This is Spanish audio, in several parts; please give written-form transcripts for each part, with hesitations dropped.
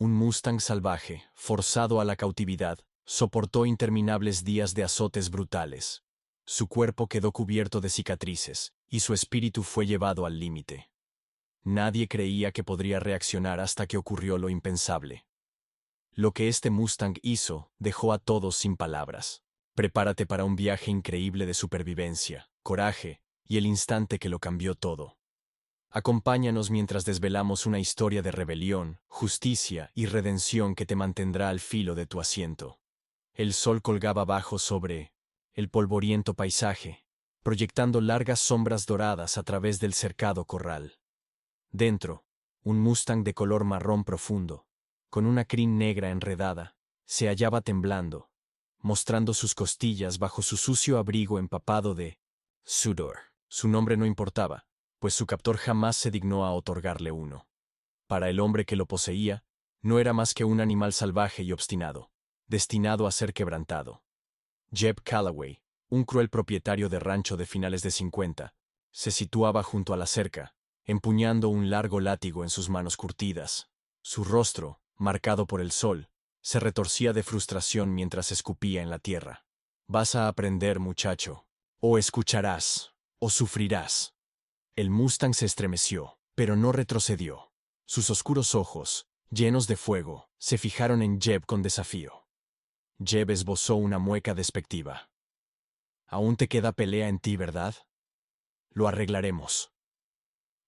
un Mustang salvaje, forzado a la cautividad, soportó interminables días de azotes brutales. Su cuerpo quedó cubierto de cicatrices, y su espíritu fue llevado al límite. Nadie creía que podría reaccionar hasta que ocurrió lo impensable. Lo que este Mustang hizo dejó a todos sin palabras. Prepárate para un viaje increíble de supervivencia, coraje y el instante que lo cambió todo. Acompáñanos mientras desvelamos una historia de rebelión, justicia y redención que te mantendrá al filo de tu asiento. El sol colgaba bajo sobre el polvoriento paisaje, proyectando largas sombras doradas a través del cercado corral. Dentro, un Mustang de color marrón profundo, con una crin negra enredada, se hallaba temblando, mostrando sus costillas bajo su sucio abrigo empapado de sudor. Su nombre no importaba, pues su captor jamás se dignó a otorgarle uno. Para el hombre que lo poseía, no era más que un animal salvaje y obstinado, destinado a ser quebrantado. Jeb Callaway, un cruel propietario de rancho de finales de 50, se situaba junto a la cerca, empuñando un largo látigo en sus manos curtidas. Su rostro, marcado por el sol, se retorcía de frustración mientras escupía en la tierra. Vas a aprender, muchacho. O escucharás, o sufrirás. El Mustang se estremeció, pero no retrocedió. Sus oscuros ojos, llenos de fuego, se fijaron en Jeb con desafío. Jeb esbozó una mueca despectiva. Aún te queda pelea en ti, ¿verdad? Lo arreglaremos.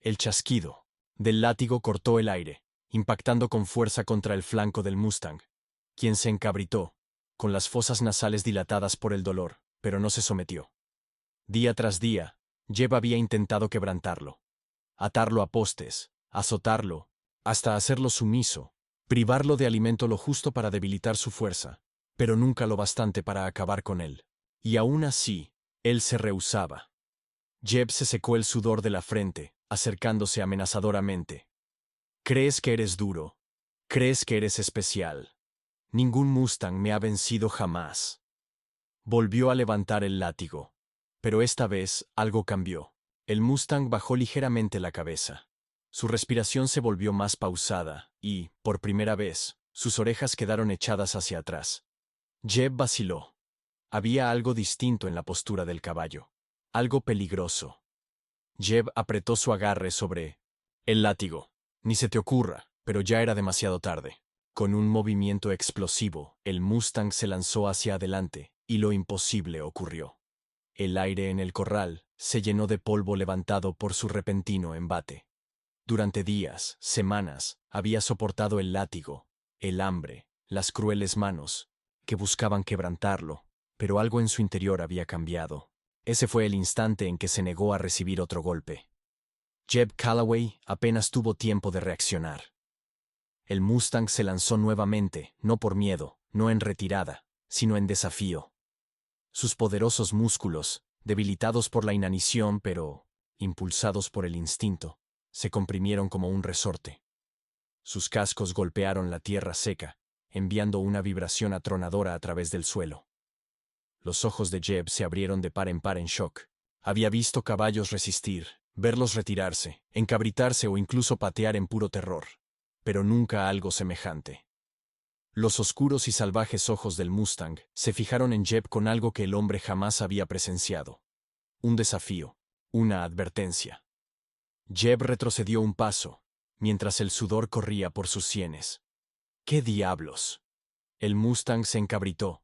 El chasquido del látigo cortó el aire, impactando con fuerza contra el flanco del Mustang, quien se encabritó, con las fosas nasales dilatadas por el dolor, pero no se sometió. Día tras día, Jeb había intentado quebrantarlo, atarlo a postes, azotarlo, hasta hacerlo sumiso, privarlo de alimento lo justo para debilitar su fuerza, pero nunca lo bastante para acabar con él. Y aún así, él se rehusaba. Jeb se secó el sudor de la frente, acercándose amenazadoramente. ¿Crees que eres duro? ¿Crees que eres especial? Ningún Mustang me ha vencido jamás. Volvió a levantar el látigo. Pero esta vez algo cambió. El Mustang bajó ligeramente la cabeza. Su respiración se volvió más pausada y, por primera vez, sus orejas quedaron echadas hacia atrás. Jeb vaciló. Había algo distinto en la postura del caballo. Algo peligroso. Jeb apretó su agarre sobre el látigo. Ni se te ocurra, pero ya era demasiado tarde. Con un movimiento explosivo, el Mustang se lanzó hacia adelante, y lo imposible ocurrió. El aire en el corral se llenó de polvo levantado por su repentino embate. Durante días, semanas, había soportado el látigo, el hambre, las crueles manos, que buscaban quebrantarlo, pero algo en su interior había cambiado. Ese fue el instante en que se negó a recibir otro golpe. Jeb Callaway apenas tuvo tiempo de reaccionar. El Mustang se lanzó nuevamente, no por miedo, no en retirada, sino en desafío. Sus poderosos músculos, debilitados por la inanición pero impulsados por el instinto, se comprimieron como un resorte. Sus cascos golpearon la tierra seca, enviando una vibración atronadora a través del suelo. Los ojos de Jeb se abrieron de par en shock. Había visto caballos resistir, verlos retirarse, encabritarse o incluso patear en puro terror, pero nunca algo semejante. Los oscuros y salvajes ojos del Mustang se fijaron en Jeb con algo que el hombre jamás había presenciado. Un desafío, una advertencia. Jeb retrocedió un paso, mientras el sudor corría por sus sienes. ¿Qué diablos? El Mustang se encabritó,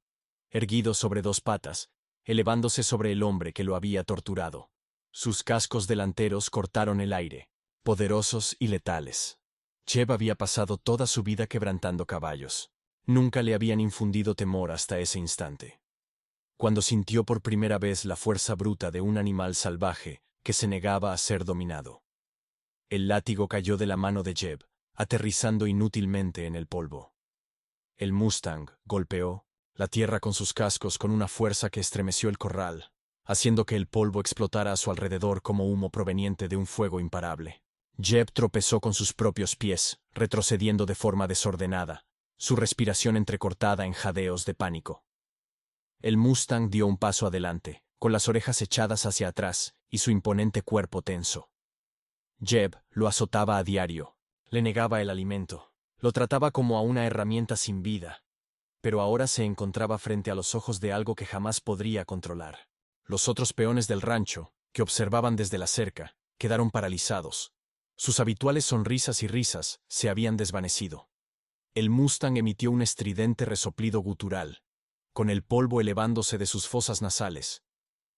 erguido sobre dos patas, elevándose sobre el hombre que lo había torturado. Sus cascos delanteros cortaron el aire, poderosos y letales. Jeb había pasado toda su vida quebrantando caballos. Nunca le habían infundido temor hasta ese instante. Cuando sintió por primera vez la fuerza bruta de un animal salvaje que se negaba a ser dominado. El látigo cayó de la mano de Jeb, aterrizando inútilmente en el polvo. El Mustang golpeó la tierra con sus cascos con una fuerza que estremeció el corral, haciendo que el polvo explotara a su alrededor como humo proveniente de un fuego imparable. Jeb tropezó con sus propios pies, retrocediendo de forma desordenada, su respiración entrecortada en jadeos de pánico. El Mustang dio un paso adelante, con las orejas echadas hacia atrás y su imponente cuerpo tenso. Jeb lo azotaba a diario, le negaba el alimento, Lo trataba como a una herramienta sin vida, pero ahora se encontraba frente a los ojos de algo que jamás podría controlar. Los otros peones del rancho, que observaban desde la cerca, quedaron paralizados. Sus habituales sonrisas y risas se habían desvanecido. El Mustang emitió un estridente resoplido gutural, con el polvo elevándose de sus fosas nasales.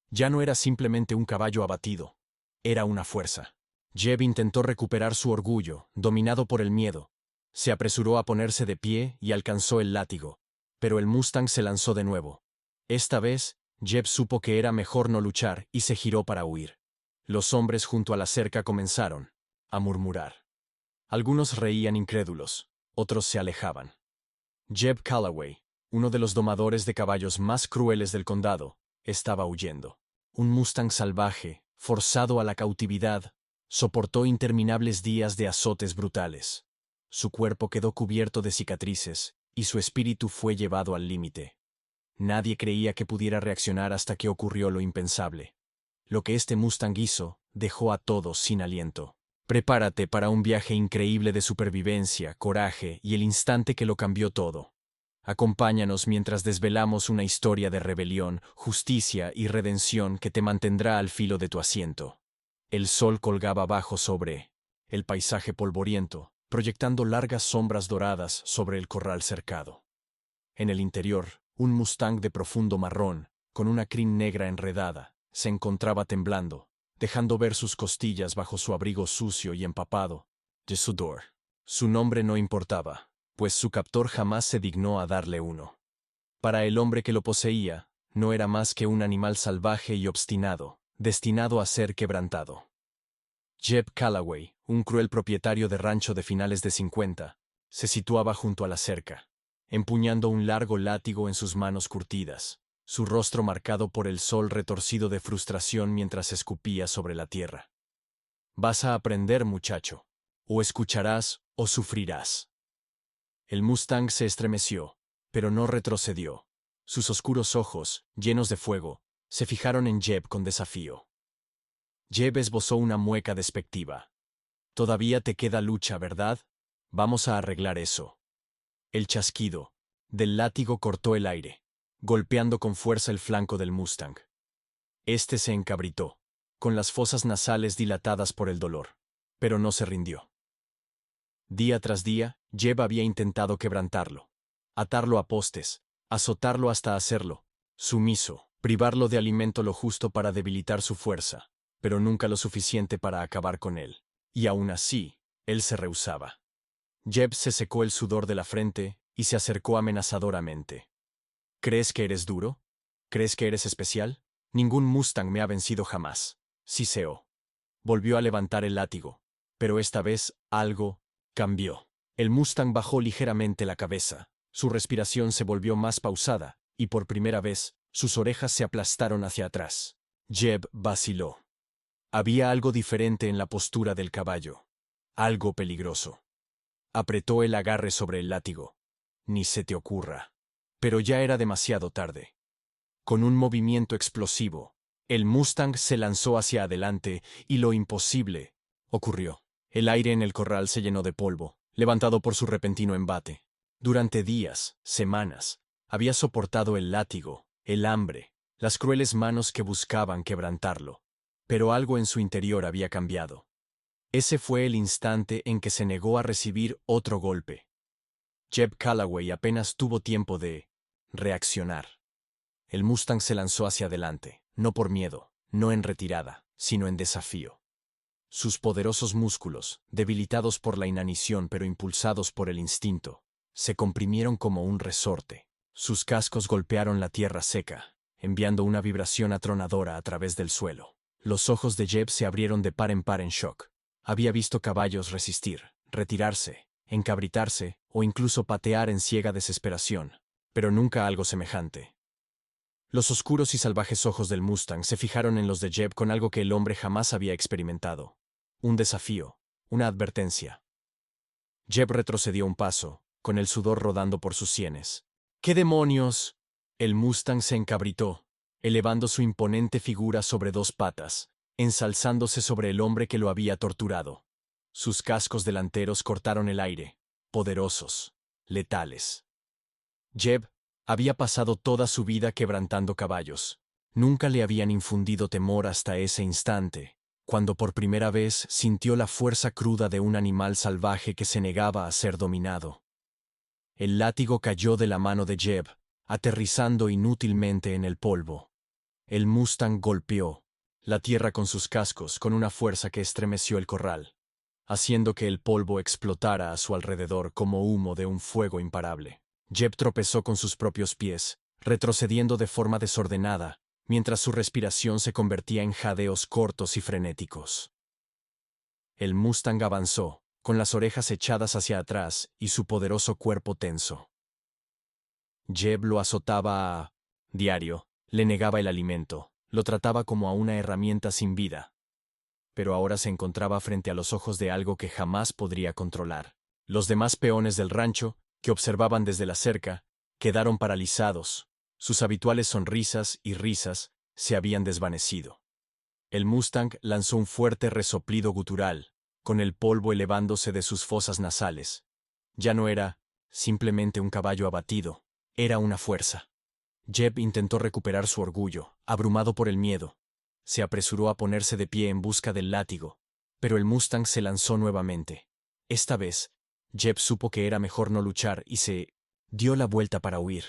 Ya no era simplemente un caballo abatido, era una fuerza. Jeb intentó recuperar su orgullo, dominado por el miedo. Se apresuró a ponerse de pie y alcanzó el látigo, pero el Mustang se lanzó de nuevo. Esta vez, Jeb supo que era mejor no luchar y se giró para huir. Los hombres junto a la cerca comenzaron a murmurar. Algunos reían incrédulos, otros se alejaban. Jeb Callaway, uno de los domadores de caballos más crueles del condado, estaba huyendo. Un Mustang salvaje, forzado a la cautividad, soportó interminables días de azotes brutales. Su cuerpo quedó cubierto de cicatrices, y su espíritu fue llevado al límite. Nadie creía que pudiera reaccionar hasta que ocurrió lo impensable. Lo que este Mustang hizo dejó a todos sin aliento. Prepárate para un viaje increíble de supervivencia, coraje y el instante que lo cambió todo. Acompáñanos mientras desvelamos una historia de rebelión, justicia y redención que te mantendrá al filo de tu asiento. El sol colgaba bajo sobre el paisaje polvoriento, proyectando largas sombras doradas sobre el corral cercado. En el interior, un Mustang de profundo marrón, con una crin negra enredada, se encontraba temblando, dejando ver sus costillas bajo su abrigo sucio y empapado de sudor. Su nombre no importaba, pues su captor jamás se dignó a darle uno. Para el hombre que lo poseía, no era más que un animal salvaje y obstinado, destinado a ser quebrantado. Jeb Callaway, un cruel propietario de rancho de finales de 50, se situaba junto a la cerca, empuñando un largo látigo en sus manos curtidas, su rostro marcado por el sol retorcido de frustración mientras escupía sobre la tierra. Vas a aprender, muchacho. O escucharás o sufrirás. El Mustang se estremeció, pero no retrocedió. Sus oscuros ojos, llenos de fuego, se fijaron en Jeb con desafío. Jeb esbozó una mueca despectiva. Todavía te queda lucha, ¿verdad? Vamos a arreglar eso. El chasquido del látigo cortó el aire, golpeando con fuerza el flanco del Mustang. Este se encabritó, con las fosas nasales dilatadas por el dolor, pero no se rindió. Día tras día, Jeb había intentado quebrantarlo, atarlo a postes, azotarlo hasta hacerlo sumiso, privarlo de alimento lo justo para debilitar su fuerza, pero nunca lo suficiente para acabar con él. Y aún así, él se rehusaba. Jeb se secó el sudor de la frente y se acercó amenazadoramente. ¿Crees que eres duro? ¿Crees que eres especial? Ningún Mustang me ha vencido jamás. Siseó. Volvió a levantar el látigo, pero esta vez algo cambió. El Mustang bajó ligeramente la cabeza, su respiración se volvió más pausada, y por primera vez, sus orejas se aplastaron hacia atrás. Jeb vaciló. Había algo diferente en la postura del caballo. Algo peligroso. Apretó el agarre sobre el látigo. Ni se te ocurra. Pero ya era demasiado tarde. Con un movimiento explosivo, el Mustang se lanzó hacia adelante y lo imposible ocurrió. El aire en el corral se llenó de polvo, levantado por su repentino embate. Durante días, semanas, había soportado el látigo, el hambre, las crueles manos que buscaban quebrantarlo. Pero algo en su interior había cambiado. Ese fue el instante en que se negó a recibir otro golpe. Jeb Callaway apenas tuvo tiempo de reaccionar. El Mustang se lanzó hacia adelante, no por miedo, no en retirada, sino en desafío. Sus poderosos músculos, debilitados por la inanición pero impulsados por el instinto, se comprimieron como un resorte. Sus cascos golpearon la tierra seca, enviando una vibración atronadora a través del suelo. Los ojos de Jeb se abrieron de par en shock. Había visto caballos resistir, retirarse, encabritarse o incluso patear en ciega desesperación, pero nunca algo semejante. Los oscuros y salvajes ojos del Mustang se fijaron en los de Jeb con algo que el hombre jamás había experimentado. Un desafío, una advertencia. Jeb retrocedió un paso, con el sudor rodando por sus sienes. ¿Qué demonios? El Mustang se encabritó, elevando su imponente figura sobre dos patas, ensalzándose sobre el hombre que lo había torturado. Sus cascos delanteros cortaron el aire, poderosos, letales. Jeb había pasado toda su vida quebrantando caballos. Nunca le habían infundido temor hasta ese instante, cuando por primera vez sintió la fuerza cruda de un animal salvaje que se negaba a ser dominado. El látigo cayó de la mano de Jeb, aterrizando inútilmente en el polvo. El Mustang golpeó la tierra con sus cascos con una fuerza que estremeció el corral, haciendo que el polvo explotara a su alrededor como humo de un fuego imparable. Jeb tropezó con sus propios pies, retrocediendo de forma desordenada, mientras su respiración se convertía en jadeos cortos y frenéticos. El Mustang avanzó, con las orejas echadas hacia atrás y su poderoso cuerpo tenso. Jeb lo azotaba a diario, le negaba el alimento, lo trataba como a una herramienta sin vida. Pero ahora se encontraba frente a los ojos de algo que jamás podría controlar. Los demás peones del rancho, que observaban desde la cerca, quedaron paralizados. Sus habituales sonrisas y risas se habían desvanecido. El Mustang lanzó un fuerte resoplido gutural, con el polvo elevándose de sus fosas nasales. Ya no era simplemente un caballo abatido, era una fuerza. Jeb intentó recuperar su orgullo, abrumado por el miedo. Se apresuró a ponerse de pie en busca del látigo, pero el Mustang se lanzó nuevamente. Esta vez, Jeb supo que era mejor no luchar y se dio la vuelta para huir.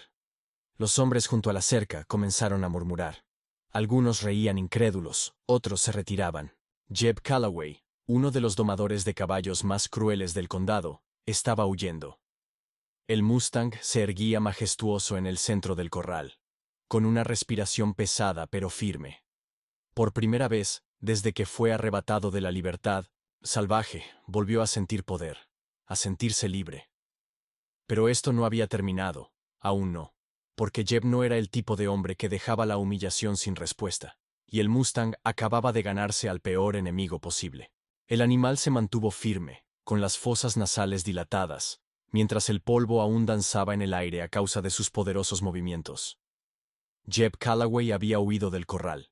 Los hombres junto a la cerca comenzaron a murmurar. Algunos reían incrédulos, otros se retiraban. Jeb Calloway, uno de los domadores de caballos más crueles del condado, estaba huyendo. El Mustang se erguía majestuoso en el centro del corral, con una respiración pesada pero firme. Por primera vez, desde que fue arrebatado de la libertad salvaje, volvió a sentir poder, a sentirse libre. Pero esto no había terminado, aún no, porque Jeb no era el tipo de hombre que dejaba la humillación sin respuesta, y el Mustang acababa de ganarse al peor enemigo posible. El animal se mantuvo firme, con las fosas nasales dilatadas, mientras el polvo aún danzaba en el aire a causa de sus poderosos movimientos. Jeb Calloway había huido del corral,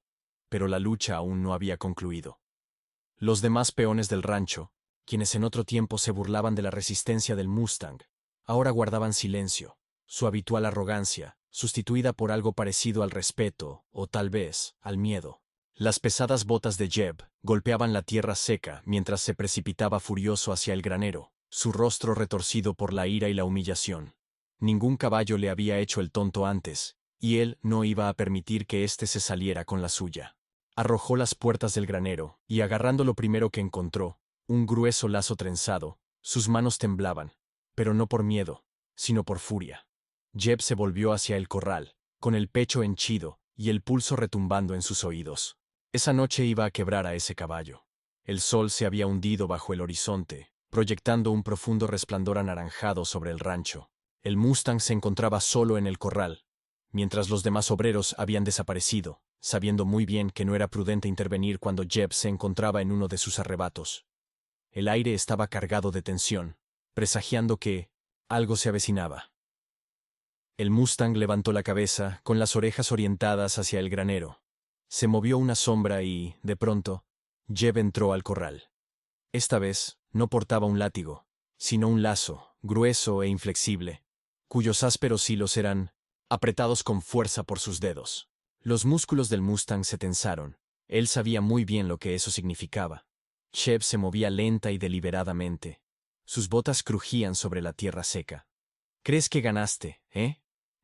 pero la lucha aún no había concluido. Los demás peones del rancho, quienes en otro tiempo se burlaban de la resistencia del Mustang, ahora guardaban silencio, su habitual arrogancia, sustituida por algo parecido al respeto, o tal vez, al miedo. Las pesadas botas de Jeb golpeaban la tierra seca mientras se precipitaba furioso hacia el granero, su rostro retorcido por la ira y la humillación. Ningún caballo le había hecho el tonto antes, y él no iba a permitir que éste se saliera con la suya. Arrojó las puertas del granero, y agarrando lo primero que encontró, un grueso lazo trenzado, sus manos temblaban, pero no por miedo, sino por furia. Jeb se volvió hacia el corral, con el pecho henchido y el pulso retumbando en sus oídos. Esa noche iba a quebrar a ese caballo. El sol se había hundido bajo el horizonte, proyectando un profundo resplandor anaranjado sobre el rancho. El Mustang se encontraba solo en el corral, mientras los demás obreros habían desaparecido, sabiendo muy bien que no era prudente intervenir cuando Jeb se encontraba en uno de sus arrebatos. El aire estaba cargado de tensión, presagiando que algo se avecinaba. El Mustang levantó la cabeza, con las orejas orientadas hacia el granero. Se movió una sombra y, de pronto, Jeb entró al corral. Esta vez, no portaba un látigo, sino un lazo, grueso e inflexible, cuyos ásperos hilos eran apretados con fuerza por sus dedos. Los músculos del Mustang se tensaron. Él sabía muy bien lo que eso significaba. Jeb se movía lenta y deliberadamente. Sus botas crujían sobre la tierra seca. «¿Crees que ganaste,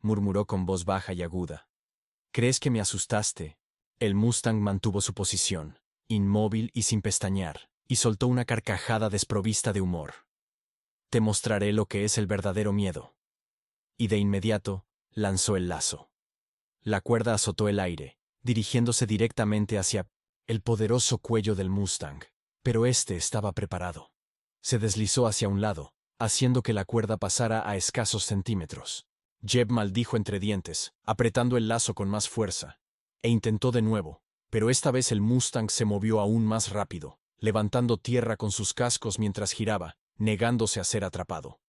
murmuró con voz baja y aguda. «¿Crees que me asustaste?» El Mustang mantuvo su posición, inmóvil y sin pestañear, y soltó una carcajada desprovista de humor. «Te mostraré lo que es el verdadero miedo». Y de inmediato, lanzó el lazo. La cuerda azotó el aire, dirigiéndose directamente hacia el poderoso cuello del Mustang, pero éste estaba preparado. Se deslizó hacia un lado, haciendo que la cuerda pasara a escasos centímetros. Jeb maldijo entre dientes, apretando el lazo con más fuerza, e intentó de nuevo, pero esta vez el Mustang se movió aún más rápido, levantando tierra con sus cascos mientras giraba, negándose a ser atrapado.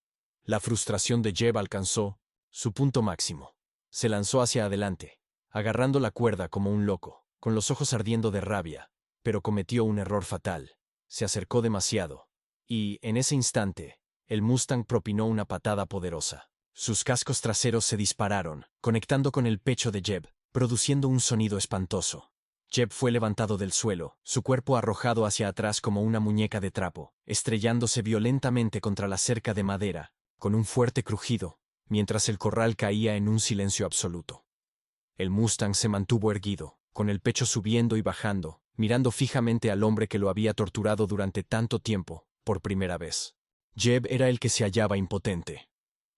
La frustración de Jeb alcanzó su punto máximo. Se lanzó hacia adelante, agarrando la cuerda como un loco, con los ojos ardiendo de rabia, pero cometió un error fatal. Se acercó demasiado, y, en ese instante, El Mustang propinó una patada poderosa. Sus cascos traseros se dispararon, conectando con el pecho de Jeb, produciendo un sonido espantoso. Jeb fue levantado del suelo, su cuerpo arrojado hacia atrás como una muñeca de trapo, estrellándose violentamente contra la cerca de madera, con un fuerte crujido, mientras el corral caía en un silencio absoluto. El Mustang se mantuvo erguido, con el pecho subiendo y bajando, mirando fijamente al hombre que lo había torturado durante tanto tiempo, por primera vez. Jeb era el que se hallaba impotente.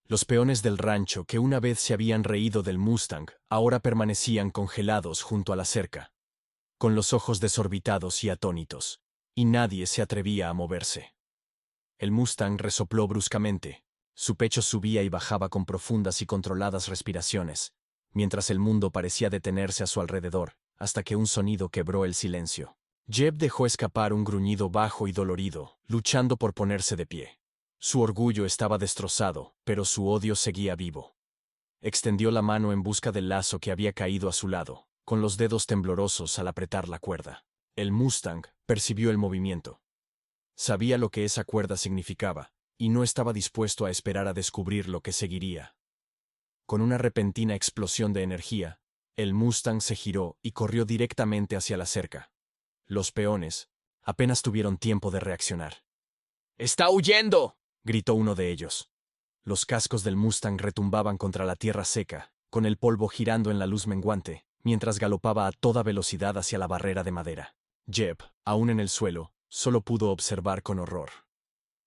Los peones del rancho, que una vez se habían reído del Mustang, ahora permanecían congelados junto a la cerca, con los ojos desorbitados y atónitos, y nadie se atrevía a moverse. El Mustang resopló bruscamente. Su pecho subía y bajaba con profundas y controladas respiraciones, mientras el mundo parecía detenerse a su alrededor, hasta que un sonido quebró el silencio. Jeb dejó escapar un gruñido bajo y dolorido, luchando por ponerse de pie. Su orgullo estaba destrozado, pero su odio seguía vivo. Extendió la mano en busca del lazo que había caído a su lado, con los dedos temblorosos al apretar la cuerda. El Mustang percibió el movimiento. Sabía lo que esa cuerda significaba, y no estaba dispuesto a esperar a descubrir lo que seguiría. Con una repentina explosión de energía, el Mustang se giró y corrió directamente hacia la cerca. Los peones apenas tuvieron tiempo de reaccionar. ¡Está huyendo!, gritó uno de ellos. Los cascos del Mustang retumbaban contra la tierra seca, con el polvo girando en la luz menguante, mientras galopaba a toda velocidad hacia la barrera de madera. Jeb, aún en el suelo, solo pudo observar con horror.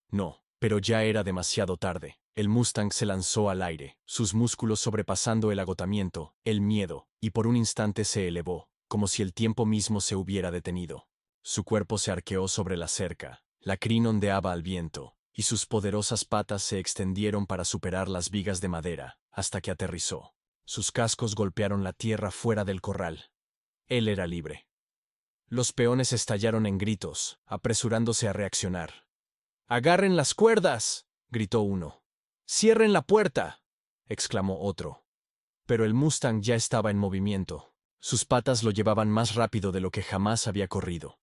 No, pero ya era demasiado tarde. El Mustang se lanzó al aire, sus músculos sobrepasando el agotamiento, el miedo, y por un instante se elevó, como si el tiempo mismo se hubiera detenido. Su cuerpo se arqueó sobre la cerca, la crin ondeaba al viento, y sus poderosas patas se extendieron para superar las vigas de madera, hasta que aterrizó. Sus cascos golpearon la tierra fuera del corral. Él era libre. Los peones estallaron en gritos, apresurándose a reaccionar. ¡Agarren las cuerdas!, gritó uno. ¡Cierren la puerta!, exclamó otro. Pero el Mustang ya estaba en movimiento. Sus patas lo llevaban más rápido de lo que jamás había corrido.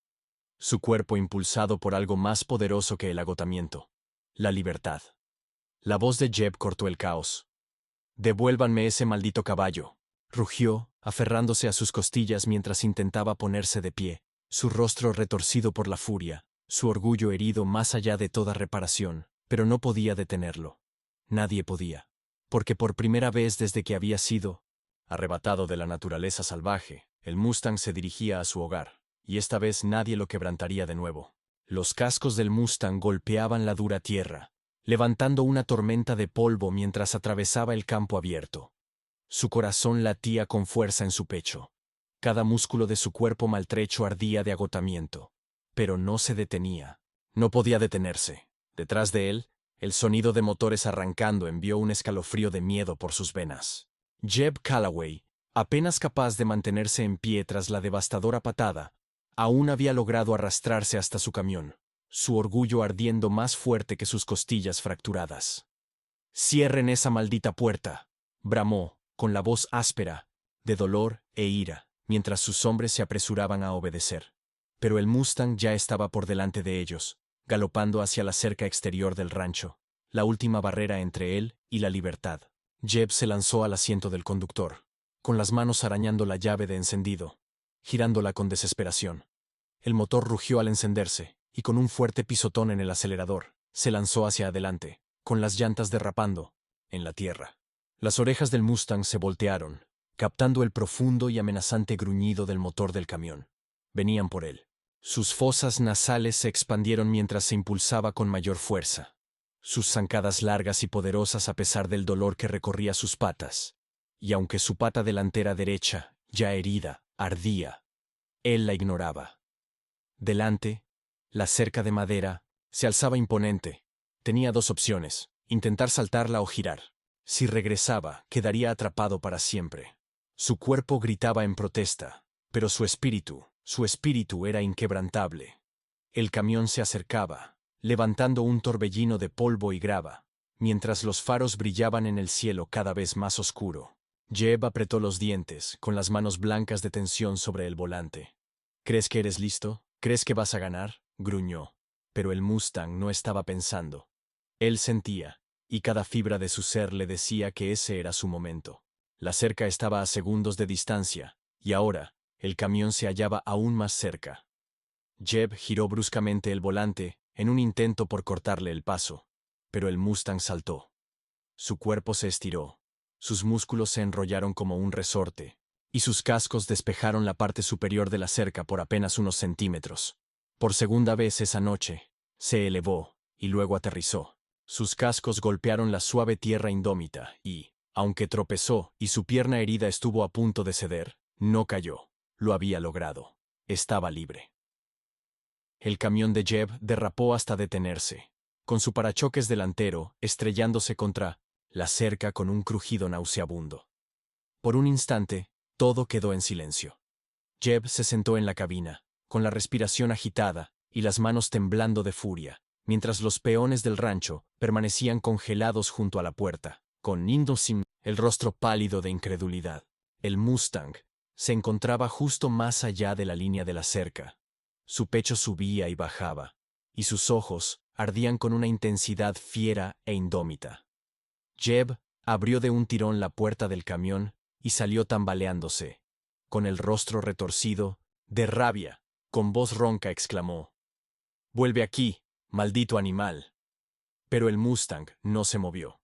Su cuerpo impulsado por algo más poderoso que el agotamiento. La libertad. La voz de Jeb cortó el caos. «Devuélvanme ese maldito caballo», rugió, aferrándose a sus costillas mientras intentaba ponerse de pie, su rostro retorcido por la furia, su orgullo herido más allá de toda reparación, pero no podía detenerlo. Nadie podía. Porque por primera vez desde que había sido arrebatado de la naturaleza salvaje, el Mustang se dirigía a su hogar, y esta vez nadie lo quebrantaría de nuevo. Los cascos del Mustang golpeaban la dura tierra, levantando una tormenta de polvo mientras atravesaba el campo abierto. Su corazón latía con fuerza en su pecho. Cada músculo de su cuerpo maltrecho ardía de agotamiento. Pero no se detenía. No podía detenerse. Detrás de él, el sonido de motores arrancando envió un escalofrío de miedo por sus venas. Jeb Calloway, apenas capaz de mantenerse en pie tras la devastadora patada, aún había logrado arrastrarse hasta su camión, su orgullo ardiendo más fuerte que sus costillas fracturadas. «¡Cierren esa maldita puerta!», bramó, con la voz áspera, de dolor e ira, mientras sus hombres se apresuraban a obedecer. Pero el Mustang ya estaba por delante de ellos, galopando hacia la cerca exterior del rancho, la última barrera entre él y la libertad. Jeb se lanzó al asiento del conductor, con las manos arañando la llave de encendido, girándola con desesperación. El motor rugió al encenderse, y con un fuerte pisotón en el acelerador, se lanzó hacia adelante, con las llantas derrapando en la tierra. Las orejas del Mustang se voltearon, captando el profundo y amenazante gruñido del motor del camión. Venían por él. Sus fosas nasales se expandieron mientras se impulsaba con mayor fuerza. Sus zancadas largas y poderosas a pesar del dolor que recorría sus patas. Y aunque su pata delantera derecha, ya herida, ardía, él la ignoraba. Delante, la cerca de madera se alzaba imponente. Tenía dos opciones: intentar saltarla o girar. Si regresaba, quedaría atrapado para siempre. Su cuerpo gritaba en protesta, pero su espíritu era inquebrantable. El camión se acercaba, levantando un torbellino de polvo y grava, mientras los faros brillaban en el cielo cada vez más oscuro. Jeb apretó los dientes, con las manos blancas de tensión sobre el volante. «¿Crees que eres listo? ¿Crees que vas a ganar?», gruñó. Pero el Mustang no estaba pensando. Él sentía, y cada fibra de su ser le decía que ese era su momento. La cerca estaba a segundos de distancia, y ahora, el camión se hallaba aún más cerca. Jeb giró bruscamente el volante, en un intento por cortarle el paso, pero el Mustang saltó. Su cuerpo se estiró, sus músculos se enrollaron como un resorte, y sus cascos despejaron la parte superior de la cerca por apenas unos centímetros. Por segunda vez esa noche, se elevó, y luego aterrizó. Sus cascos golpearon la suave tierra indómita y, aunque tropezó y su pierna herida estuvo a punto de ceder, no cayó. Lo había logrado. Estaba libre. El camión de Jeb derrapó hasta detenerse, con su parachoques delantero estrellándose contra la cerca con un crujido nauseabundo. Por un instante, todo quedó en silencio. Jeb se sentó en la cabina, con la respiración agitada y las manos temblando de furia, mientras los peones del rancho permanecían congelados junto a la puerta, con Indosim, el rostro pálido de incredulidad. El Mustang se encontraba justo más allá de la línea de la cerca. Su pecho subía y bajaba, y sus ojos ardían con una intensidad fiera e indómita. Jeb abrió de un tirón la puerta del camión y salió tambaleándose. Con el rostro retorcido, de rabia, con voz ronca exclamó: «¡Vuelve aquí, maldito animal!». Pero el Mustang no se movió.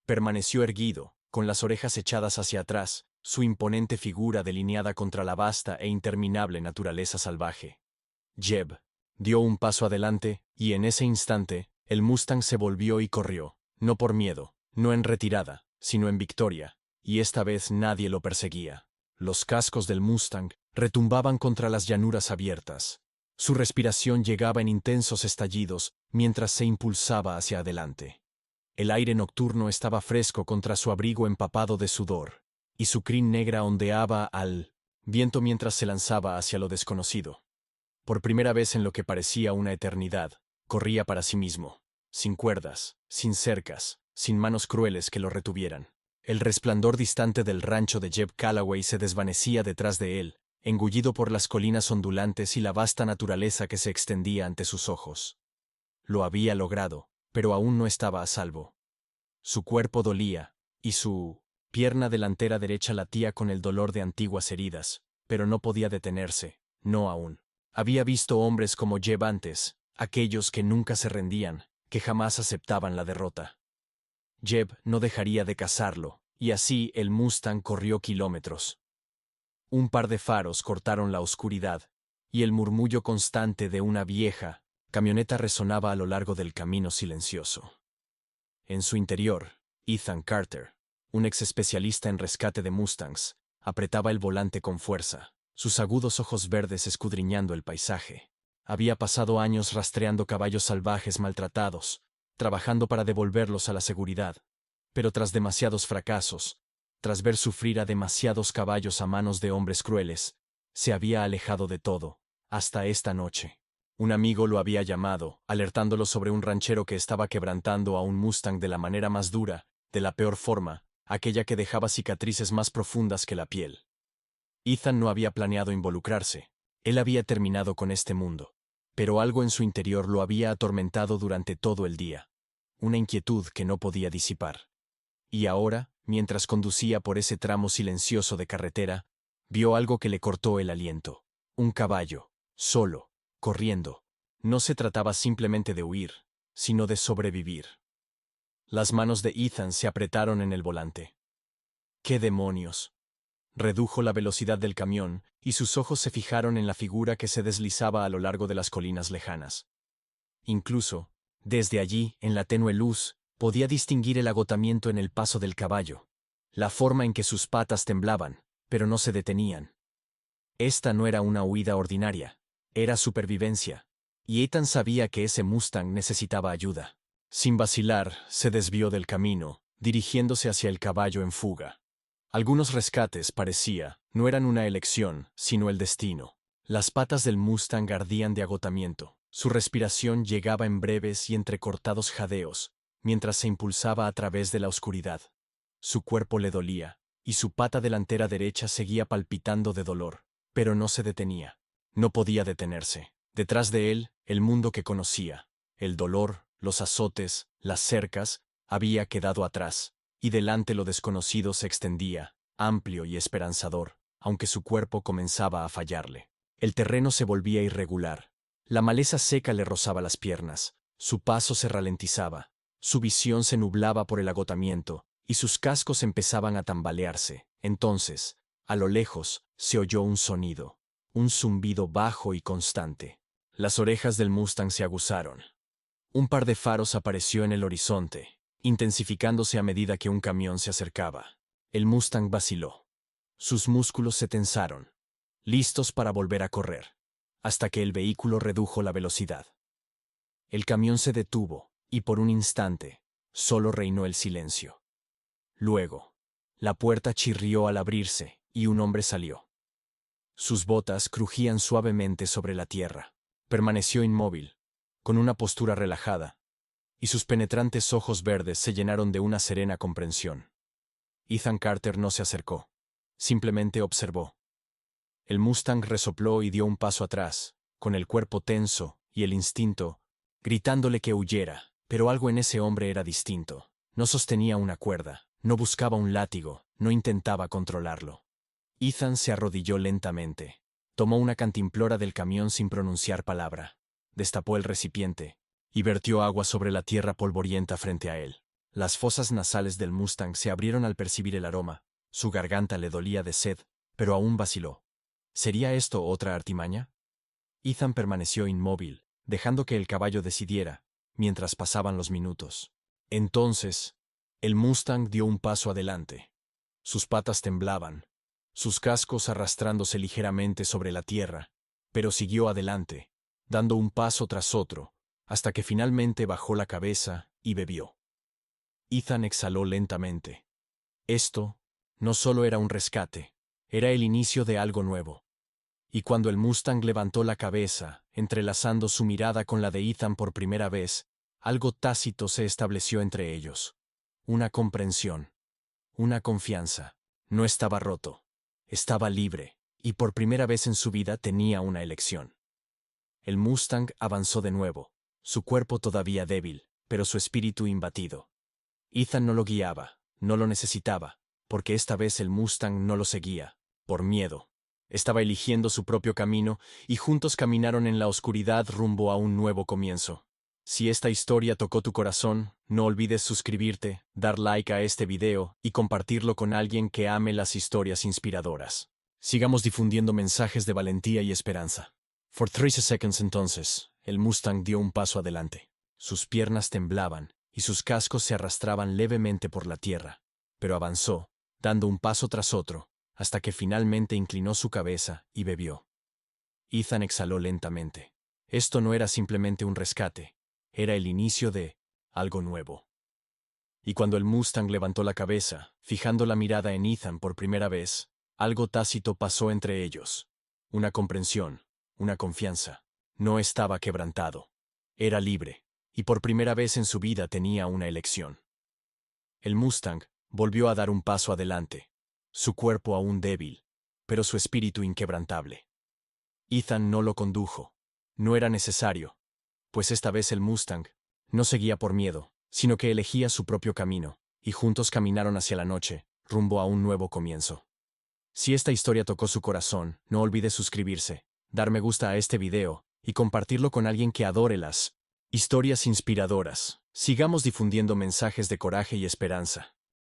Permaneció erguido, con las orejas echadas hacia atrás, su imponente figura delineada contra la vasta e interminable naturaleza salvaje. Jeb dio un paso adelante, y en ese instante, el Mustang se volvió y corrió, no por miedo, no en retirada, sino en victoria, y esta vez nadie lo perseguía. Los cascos del Mustang retumbaban contra las llanuras abiertas. Su respiración llegaba en intensos estallidos mientras se impulsaba hacia adelante. El aire nocturno estaba fresco contra su abrigo empapado de sudor, y su crin negra ondeaba al viento mientras se lanzaba hacia lo desconocido. Por primera vez en lo que parecía una eternidad, corría para sí mismo, sin cuerdas, sin cercas, sin manos crueles que lo retuvieran. El resplandor distante del rancho de Jeb Calloway se desvanecía detrás de él, engullido por las colinas ondulantes y la vasta naturaleza que se extendía ante sus ojos. Lo había logrado, pero aún no estaba a salvo. Su cuerpo dolía, y su pierna delantera derecha latía con el dolor de antiguas heridas, pero no podía detenerse, no aún. Había visto hombres como Jeb antes, aquellos que nunca se rendían, que jamás aceptaban la derrota. Jeb no dejaría de cazarlo, y así el Mustang corrió kilómetros. Un par de faros cortaron la oscuridad, y el murmullo constante de una vieja camioneta resonaba a lo largo del camino silencioso. En su interior, Ethan Carter, un ex especialista en rescate de Mustangs, apretaba el volante con fuerza, sus agudos ojos verdes escudriñando el paisaje. Había pasado años rastreando caballos salvajes maltratados, trabajando para devolverlos a la seguridad. Pero tras demasiados fracasos, tras ver sufrir a demasiados caballos a manos de hombres crueles, se había alejado de todo, hasta esta noche. Un amigo lo había llamado, alertándolo sobre un ranchero que estaba quebrantando a un Mustang de la manera más dura, de la peor forma, aquella que dejaba cicatrices más profundas que la piel. Ethan no había planeado involucrarse. Él había terminado con este mundo. Pero algo en su interior lo había atormentado durante todo el día. Una inquietud que no podía disipar. Y ahora, mientras conducía por ese tramo silencioso de carretera, vio algo que le cortó el aliento. Un caballo, solo, corriendo. No se trataba simplemente de huir, sino de sobrevivir. Las manos de Ethan se apretaron en el volante. ¡Qué demonios! Redujo la velocidad del camión, y sus ojos se fijaron en la figura que se deslizaba a lo largo de las colinas lejanas. Incluso, desde allí, en la tenue luz, podía distinguir el agotamiento en el paso del caballo, la forma en que sus patas temblaban, pero no se detenían. Esta no era una huida ordinaria, era supervivencia, y Ethan sabía que ese Mustang necesitaba ayuda. Sin vacilar, se desvió del camino, dirigiéndose hacia el caballo en fuga. Algunos rescates, parecía, no eran una elección, sino el destino. Las patas del Mustang ardían de agotamiento. Su respiración llegaba en breves y entrecortados jadeos, mientras se impulsaba a través de la oscuridad. Su cuerpo le dolía, y su pata delantera derecha seguía palpitando de dolor, pero no se detenía. No podía detenerse. Detrás de él, el mundo que conocía, el dolor, Los azotes, las cercas, había quedado atrás, y delante lo desconocido se extendía, amplio y esperanzador, aunque su cuerpo comenzaba a fallarle. El terreno se volvía irregular. La maleza seca le rozaba las piernas, su paso se ralentizaba, su visión se nublaba por el agotamiento, y sus cascos empezaban a tambalearse. Entonces, a lo lejos, se oyó un sonido, un zumbido bajo y constante. Las orejas del Mustang se aguzaron. Un par de faros apareció en el horizonte, intensificándose a medida que un camión se acercaba. El Mustang vaciló. Sus músculos se tensaron, listos para volver a correr, hasta que el vehículo redujo la velocidad. El camión se detuvo, y por un instante, solo reinó el silencio. Luego, la puerta chirrió al abrirse, y un hombre salió. Sus botas crujían suavemente sobre la tierra. Permaneció inmóvil, con una postura relajada, y sus penetrantes ojos verdes se llenaron de una serena comprensión. Ethan Carter no se acercó, simplemente observó. El Mustang resopló y dio un paso atrás, con el cuerpo tenso y el instinto, gritándole que huyera, pero algo en ese hombre era distinto. No sostenía una cuerda, no buscaba un látigo, no intentaba controlarlo. Ethan se arrodilló lentamente. Tomó una cantimplora del camión sin pronunciar palabra. Destapó el recipiente y vertió agua sobre la tierra polvorienta frente a él. Las fosas nasales del Mustang se abrieron al percibir el aroma. Su garganta le dolía de sed, pero aún vaciló. ¿Sería esto otra artimaña? Ethan permaneció inmóvil, dejando que el caballo decidiera, mientras pasaban los minutos. Entonces, el Mustang dio un paso adelante. Sus patas temblaban, sus cascos arrastrándose ligeramente sobre la tierra, pero siguió adelante, dando un paso tras otro, hasta que finalmente bajó la cabeza y bebió. Ethan exhaló lentamente. Esto no solo era un rescate, era el inicio de algo nuevo. Y cuando el Mustang levantó la cabeza, entrelazando su mirada con la de Ethan por primera vez, algo tácito se estableció entre ellos. Una comprensión, una confianza. No estaba roto. Estaba libre, y por primera vez en su vida tenía una elección. El Mustang avanzó de nuevo, su cuerpo todavía débil, pero su espíritu imbatido. Ethan no lo guiaba, no lo necesitaba, porque esta vez el Mustang no lo seguía, por miedo. Estaba eligiendo su propio camino, y juntos caminaron en la oscuridad rumbo a un nuevo comienzo. Si esta historia tocó tu corazón, no olvides suscribirte, dar like a este video y compartirlo con alguien que ame las historias inspiradoras. Sigamos difundiendo mensajes de valentía y esperanza. For 13 seconds entonces, el Mustang dio un paso adelante. Sus piernas temblaban y sus cascos se arrastraban levemente por la tierra, pero avanzó, dando un paso tras otro, hasta que finalmente inclinó su cabeza y bebió. Ethan exhaló lentamente. Esto no era simplemente un rescate, era el inicio de algo nuevo. Y cuando el Mustang levantó la cabeza, fijando la mirada en Ethan por primera vez, algo tácito pasó entre ellos. Una comprensión, una confianza. No estaba quebrantado. Era libre, y por primera vez en su vida tenía una elección. El Mustang volvió a dar un paso adelante, su cuerpo aún débil, pero su espíritu inquebrantable. Ethan no lo condujo. No era necesario, pues esta vez el Mustang no seguía por miedo, sino que elegía su propio camino, y juntos caminaron hacia la noche, rumbo a un nuevo comienzo. Si esta historia tocó su corazón, no olvides suscribirse, dar me gusta a este video, y compartirlo con alguien que adore las historias inspiradoras. Sigamos difundiendo mensajes de coraje y esperanza.